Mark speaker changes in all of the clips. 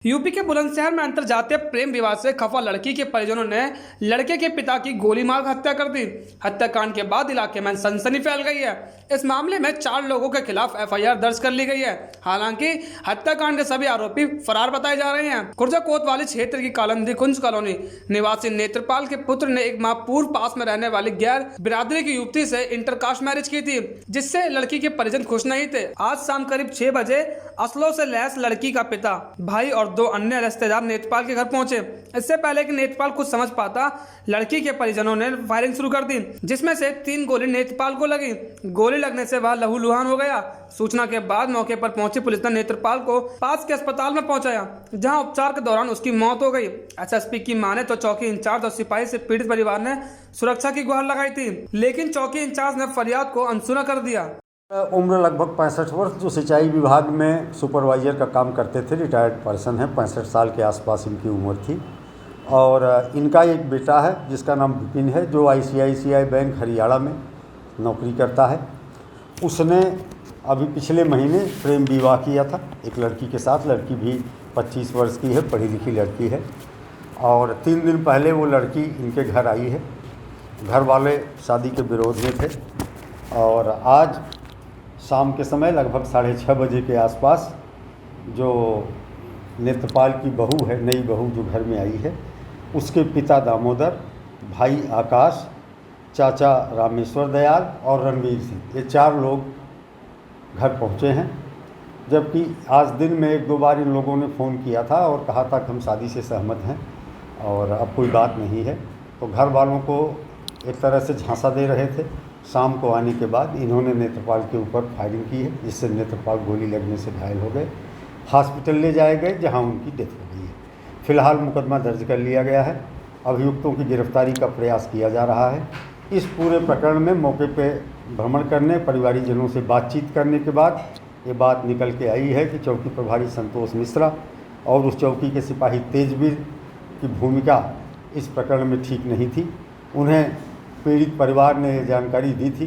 Speaker 1: UP के बुलंदशहर में अंतरजातीय प्रेम विवाद से खफा लड़की के परिजनों ने लड़के के पिता की गोली मार हत्या कर दी। हत्याकांड के बाद इलाके में सनसनी फैल गई है। इस मामले में 4 लोगों के खिलाफ एफआईआर दर्ज कर ली गई है। हालांकि हत्याकांड के सभी आरोपी फरार बताए जा रहे हैं। खुर्जा कोतवाली क्षेत्र की कालंदी कुंज कॉलोनी निवासी नेत्रपाल के पुत्र ने एक माह पूर्व पास में रहने वाली गैर बिरादरी की युवती से इंटरकास्ट मैरिज की थी, जिससे लड़की के परिजन खुश नहीं थे। आज शाम करीब 6 बजे असलों से लैस लड़की का पिता, भाई और 2 अन्य रिश्तेदार नेत्रपाल के घर पहुंचे। इससे पहले कि नेत्रपाल कुछ समझ पाता, लड़की के परिजनों ने फायरिंग शुरू कर दी, जिसमें से 3 गोली नेत्रपाल को लगी। गोली लगने से वह लहूलुहान हो गया। सूचना के बाद मौके पर पहुंची पुलिस ने नेत्रपाल को पास के अस्पताल में पहुंचाया, जहां उपचार के दौरान उसकी मौत हो गई। एसएसपी की माने तो चौकी इंचार्ज और सिपाही से पीड़ित परिवार ने सुरक्षा की गुहार लगाई थी, लेकिन चौकी इंचार्ज ने फरियाद को अनसुना कर दिया।
Speaker 2: उम्र लगभग 65 वर्ष, जो सिंचाई विभाग में सुपरवाइजर का काम करते थे, रिटायर्ड पर्सन है। 65 साल के आसपास इनकी उम्र थी। और इनका एक बेटा है जिसका नाम विपिन है, जो आईसीआईसीआई बैंक हरियाणा में नौकरी करता है। उसने अभी पिछले महीने प्रेम विवाह किया था एक लड़की के साथ। लड़की भी 25 वर्ष की है, पढ़ी लिखी लड़की है। और 3 दिन पहले वो लड़की इनके घर आई है। घर वाले शादी के विरोध में थे और आज शाम के समय लगभग 6:30 बजे के आसपास जो नेत्रपाल की बहू है, नई बहू जो घर में आई है, उसके पिता दामोदर, भाई आकाश, चाचा रामेश्वर दयाल और रणवीर सिंह, ये 4 लोग घर पहुंचे हैं। जबकि आज दिन में 1-2 बार इन लोगों ने फ़ोन किया था और कहा था कि हम शादी से सहमत हैं और अब कोई बात नहीं है। तो घर वालों को एक तरह से झांसा दे रहे थे। शाम को आने के बाद इन्होंने नेत्रपाल के ऊपर फायरिंग की है, जिससे नेत्रपाल गोली लगने से घायल हो गए। हॉस्पिटल ले जाए गए, जहां उनकी डेथ हो गई है। फिलहाल मुकदमा दर्ज कर लिया गया है। अभियुक्तों की गिरफ्तारी का प्रयास किया जा रहा है। इस पूरे प्रकरण में मौके पे भ्रमण करने, परिवारीजनों से बातचीत करने के बाद ये बात निकल के आई है कि चौकी प्रभारी संतोष मिश्रा और उस चौकी के सिपाही तेजवीर की भूमिका इस प्रकरण में ठीक नहीं थी। उन्हें पीड़ित परिवार ने जानकारी दी थी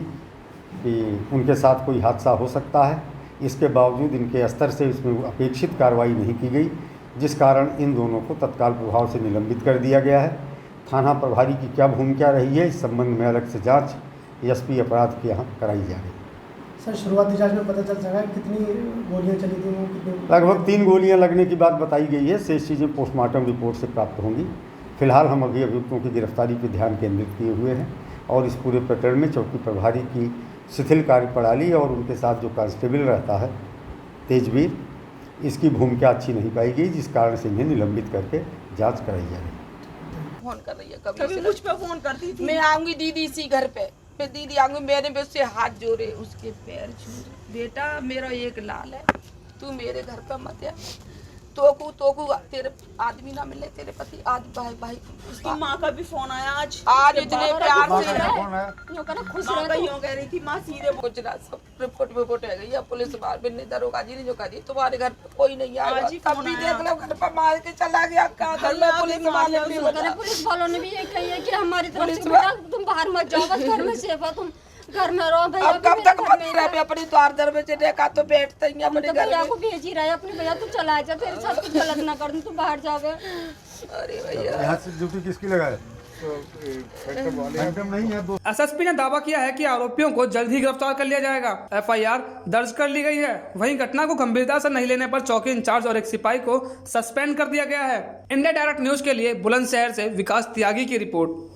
Speaker 2: कि उनके साथ कोई हादसा हो सकता है। इसके बावजूद इनके स्तर से इसमें अपेक्षित कार्रवाई नहीं की गई, जिस कारण इन दोनों को तत्काल प्रभाव से निलंबित कर दिया गया है। थाना प्रभारी की क्या भूमिका रही है, इस संबंध में अलग से जांच एसपी अपराध के यहाँ कराई जा रही है।
Speaker 3: सर, शुरुआती जांच में पता चल सका कितनी गोलियां चली थी?
Speaker 2: लगभग 3 गोलियां लगने की बात बताई गई है। शेष चीज़ें पोस्टमार्टम रिपोर्ट से प्राप्त होंगी। फिलहाल हम अभी अभियुक्तों की गिरफ्तारी पर ध्यान केंद्रित किए हुए हैं और इस पूरे प्रकरण में चौकी प्रभारी की शिथिल कार्यप्रणाली और उनके साथ जो कांस्टेबल रहता है तेजवीर, इसकी भूमिका अच्छी नहीं पाई गई, जिस कारण से इन्हें निलंबित करके जांच कराई जा रही है।
Speaker 4: फोन कर रही है, कभी मुझ पे फोन करती थी। मैं आऊंगी दीदी इसी घर पे, फिर दीदी आऊंगी, मैंने भी उससे हाथ जोड़े, उसके पैर छूए। बेटा मेरा एक लाल है, तू मेरे घर पे मत आ। तोकू तेरे आदमी ना मिले, तेरे पति आज भाई
Speaker 5: उसकी माँ का भी फोन आया आज
Speaker 4: इतने प्यार से
Speaker 5: खुश कह रही थी माँ सीधे
Speaker 4: कुछ ना, सब रिपोर्ट है गई। पुलिस बाहर भी नहीं, दरोगा जी ने जो कहा दी तुम्हारे घर पे कोई नहीं आया। अभी देख लो घर पर मार के चला गया। पुलिस
Speaker 6: वालों ने भी ये कही है कि हमारी तरफ से बेटा तुम बाहर मत जाओ, बस घर में सेफ है, तुम घर में रहो। भैया
Speaker 4: अब कब तक रहे अपनी द्वार दरवाजे देखा तो बैठते ही अपने घर
Speaker 6: भैया को भेज ही रहा है। अपने भैया तू चला जा, तेरे साथ कुछ गलत ना कर, तू बाहर जावे।
Speaker 4: अरे भैया,
Speaker 2: यहाँ से ड्यूटी किसकी लगाए?
Speaker 1: एसएसपी ने दावा किया है कि आरोपियों को जल्द ही गिरफ्तार कर लिया जाएगा। एफआईआर दर्ज कर ली गई है। वहीं घटना को गंभीरता से नहीं लेने पर चौकी इंचार्ज और एक सिपाही को सस्पेंड कर दिया गया है। इंडिया डायरेक्ट न्यूज के लिए बुलंदशहर से विकास त्यागी की रिपोर्ट।